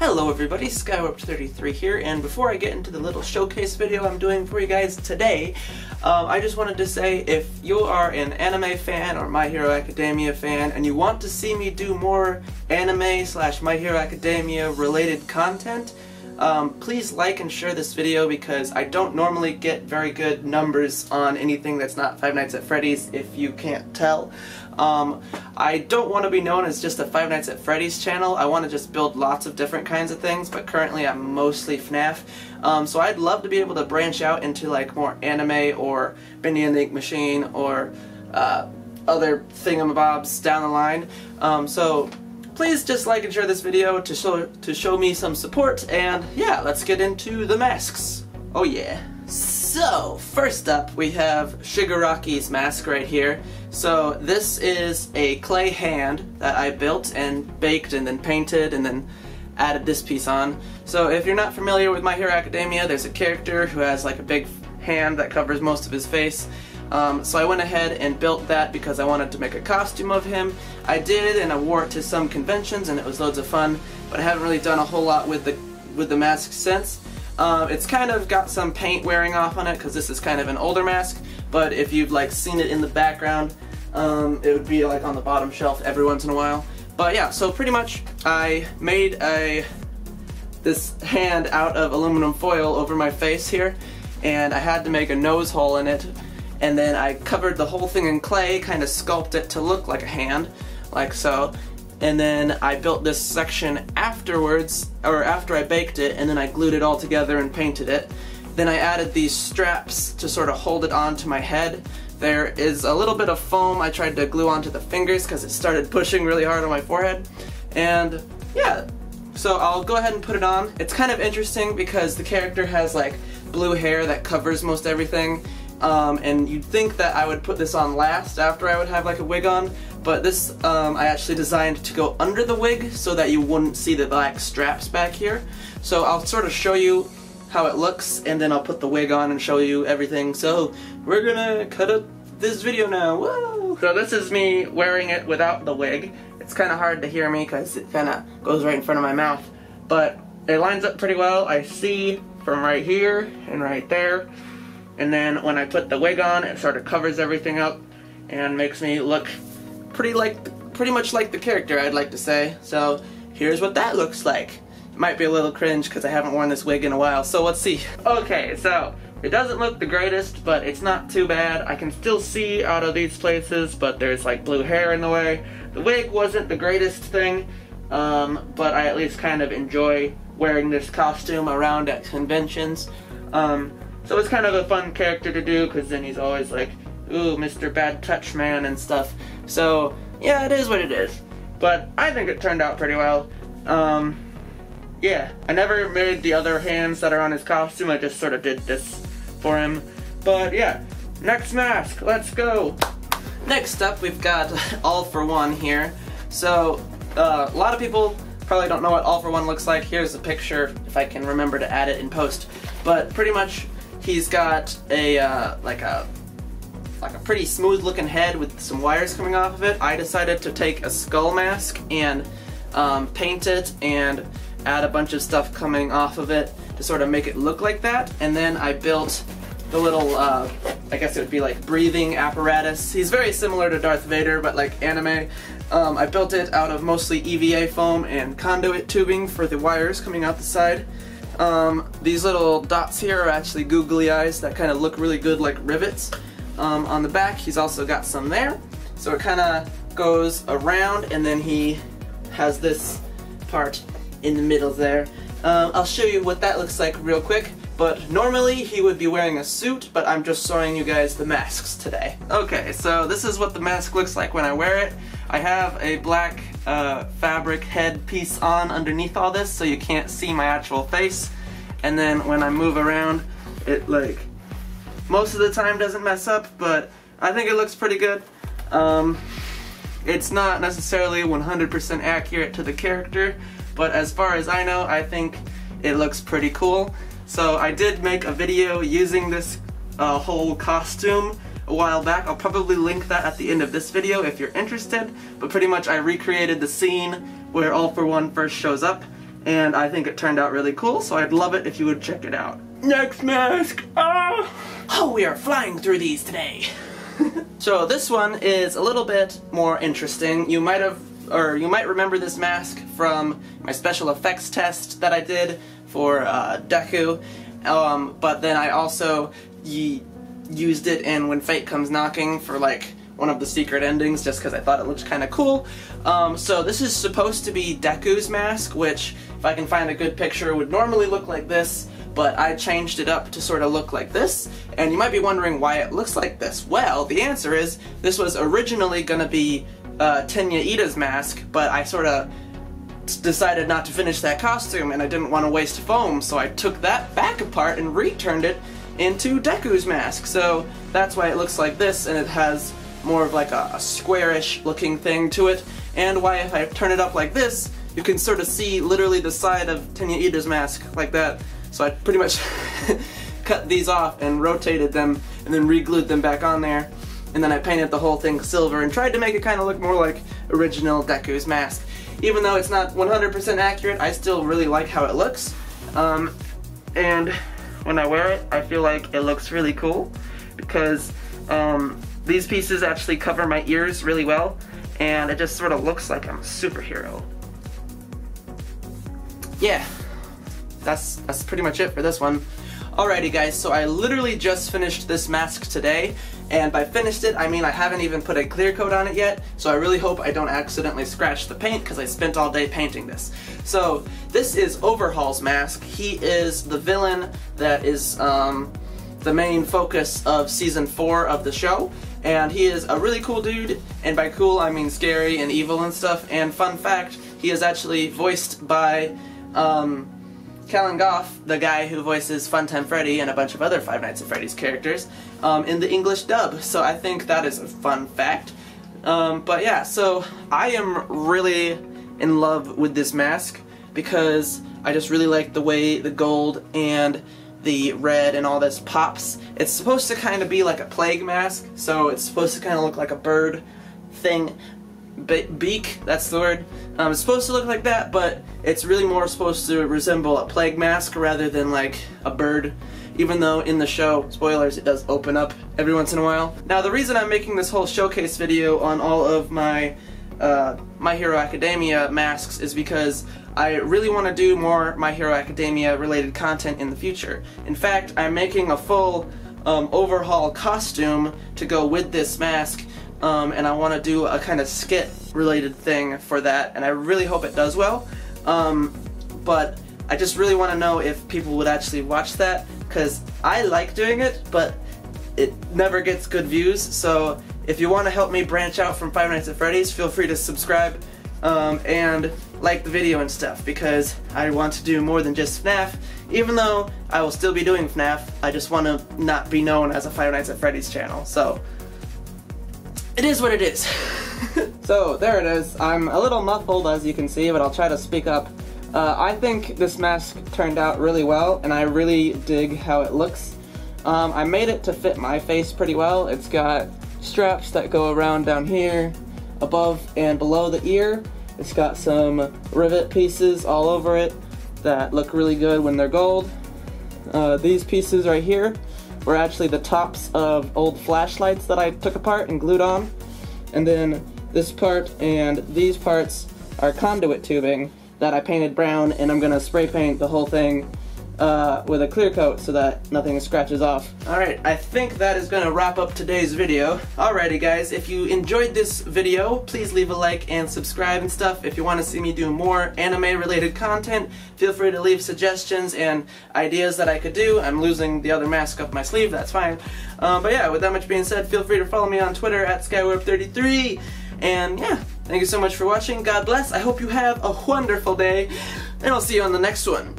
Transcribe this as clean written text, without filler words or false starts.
Hello everybody, Skywarped33 here, and before I get into the little showcase video I'm doing for you guys today, I just wanted to say if you are an anime fan or My Hero Academia fan and you want to see me do more anime / My Hero Academia related content, please like and share this video because I don't normally get very good numbers on anything that's not Five Nights at Freddy's, if you can't tell. I don't want to be known as just a Five Nights at Freddy's channel. I want to just build lots of different kinds of things, but currently I'm mostly FNAF. So I'd love to be able to branch out into like more anime or Bendy and the Ink Machine or other thingamabobs down the line. So please just like and share this video to show me some support, and yeah, let's get into the masks. Oh yeah. So, first up we have Shigaraki's mask right here. So this is a clay hand that I built and baked and then painted and then added this piece on. So if you're not familiar with My Hero Academia, there's a character who has like a big hand that covers most of his face. So I went ahead and built that because I wanted to make a costume of him. I did, and I wore it to some conventions and it was loads of fun, but I haven't really done a whole lot with the mask since. It's kind of got some paint wearing off on it because this is kind of an older mask, but if you've like seen it in the background, it would be like on the bottom shelf every once in a while. But yeah, so pretty much I made this hand out of aluminum foil over my face here, and I had to make a nose hole in it, and then I covered the whole thing in clay, kind of sculpted it to look like a hand, like so. And then I built this section afterwards, or after I baked it, and then I glued it all together and painted it. Then I added these straps to sort of hold it onto my head. There is a little bit of foam I tried to glue onto the fingers because it started pushing really hard on my forehead. And yeah, so I'll go ahead and put it on. It's kind of interesting because the character has like blue hair that covers most everything. And you'd think that I would put this on last after I would have like a wig on, but this I actually designed to go under the wig so that you wouldn't see the black straps back here. So I'll sort of show you how it looks, and then I'll put the wig on and show you everything. So we're gonna cut up this video now. Whoa! So this is me wearing it without the wig. It's kind of hard to hear me because it kind of goes right in front of my mouth, but it lines up pretty well. I see from right here and right there. And then when I put the wig on, it sort of covers everything up and makes me look pretty much like the character, I'd like to say. So here's what that looks like. It might be a little cringe because I haven't worn this wig in a while, so let's see. Okay, so it doesn't look the greatest, but it's not too bad. I can still see out of these places, but there's like blue hair in the way. The wig wasn't the greatest thing, but I at least kind of enjoy wearing this costume around at conventions. So it's kind of a fun character to do because then he's always like, ooh, Mr. Bad Touch Man and stuff. So yeah, it is what it is. But I think it turned out pretty well. Yeah, I never made the other hands that are on his costume, I just sort of did this for him. But yeah, next mask, let's go! Next up we've got All For One here. So a lot of people probably don't know what All For One looks like. Here's a picture if I can remember to add it in post. But pretty much he's got a like a pretty smooth looking head with some wires coming off of it. I decided to take a skull mask and paint it and add a bunch of stuff coming off of it to sort of make it look like that. And then I built the little, I guess it would be like breathing apparatus. He's very similar to Darth Vader, but like anime. I built it out of mostly EVA foam and conduit tubing for the wires coming out the side. These little dots here are actually googly eyes that kind of look really good like rivets. On the back he's also got some there, so it kind of goes around, and then he has this part in the middle there. I'll show you what that looks like real quick, but normally he would be wearing a suit, but I'm just showing you guys the masks today. Okay, so this is what the mask looks like when I wear it. I have a black fabric head piece on underneath all this so you can't see my actual face, and then when I move around it like most of the time doesn't mess up, but I think it looks pretty good. It's not necessarily 100% accurate to the character, but as far as I know, I think it looks pretty cool. So I did make a video using this whole costume a while back. I'll probably link that at the end of this video if you're interested, but pretty much I recreated the scene where All For One first shows up, and I think it turned out really cool, so I'd love it if you would check it out. Next mask! Ah! Oh, we are flying through these today! So this one is a little bit more interesting. You might remember this mask from my special effects test that I did for Deku, but then I also used it in When Fate Comes Knocking for like one of the secret endings just because I thought it looked kind of cool. So this is supposed to be Deku's mask, which if I can find a good picture would normally look like this, but I changed it up to sort of look like this, and you might be wondering why it looks like this. Well, the answer is this was originally going to be Tenya Iida's mask, but I sort of decided not to finish that costume and I didn't want to waste foam, so I took that back apart and returned it into Deku's mask. So that's why it looks like this, and it has more of like a squarish looking thing to it, and why if I turn it up like this, you can sort of see literally the side of Tenya Iida's mask like that. So I pretty much cut these off and rotated them and then re-glued them back on there, and then I painted the whole thing silver and tried to make it kind of look more like original Deku's mask. Even though it's not 100% accurate, I still really like how it looks. And when I wear it, I feel like it looks really cool because these pieces actually cover my ears really well, and it just sort of looks like I'm a superhero. Yeah, that's pretty much it for this one. Alrighty guys, so I literally just finished this mask today, and by finished it, I mean I haven't even put a clear coat on it yet, so I really hope I don't accidentally scratch the paint because I spent all day painting this. So this is Overhaul's mask. He is the villain that is the main focus of Season 4 of the show, and he is a really cool dude, and by cool I mean scary and evil and stuff, and fun fact, he is actually voiced by Callan Goff, the guy who voices Funtime Freddy and a bunch of other Five Nights at Freddy's characters, in the English dub, so I think that is a fun fact. But yeah, so I am really in love with this mask because I just really like the way the gold and the red and all this pops. It's supposed to kind of be like a plague mask, so it's supposed to kind of look like a bird thing. Beak, that's the word. It's supposed to look like that, but it's really more supposed to resemble a plague mask rather than like a bird, even though in the show, spoilers, it does open up every once in a while. Now the reason I'm making this whole showcase video on all of my My Hero Academia masks is because I really want to do more My Hero Academia related content in the future. In fact, I'm making a full overhaul costume to go with this mask, and I want to do a kind of skit related thing for that, and I really hope it does well. But I just really want to know if people would actually watch that, because I like doing it, but it never gets good views, so if you want to help me branch out from Five Nights at Freddy's, feel free to subscribe and like the video and stuff, because I want to do more than just FNAF. Even though I will still be doing FNAF, I just want to not be known as a Five Nights at Freddy's channel, so it is what it is. So there it is. I'm a little muffled as you can see, but I'll try to speak up. I think this mask turned out really well, and I really dig how it looks. I made it to fit my face pretty well. It's got straps that go around down here, above and below the ear. It's got some rivet pieces all over it that look really good when they're gold. These pieces right here were actually the tops of old flashlights that I took apart and glued on. And then this part and these parts are conduit tubing that I painted brown, and I'm gonna spray paint the whole thing with a clear coat so that nothing scratches off. Alright, I think that is gonna wrap up today's video. Alrighty guys, if you enjoyed this video, please leave a like and subscribe and stuff. If you want to see me do more anime related content, feel free to leave suggestions and ideas that I could do. I'm losing the other mask up my sleeve, that's fine. But yeah, with that much being said, feel free to follow me on Twitter at SkyWarp33. And yeah, thank you so much for watching. God bless. I hope you have a wonderful day, and I'll see you on the next one.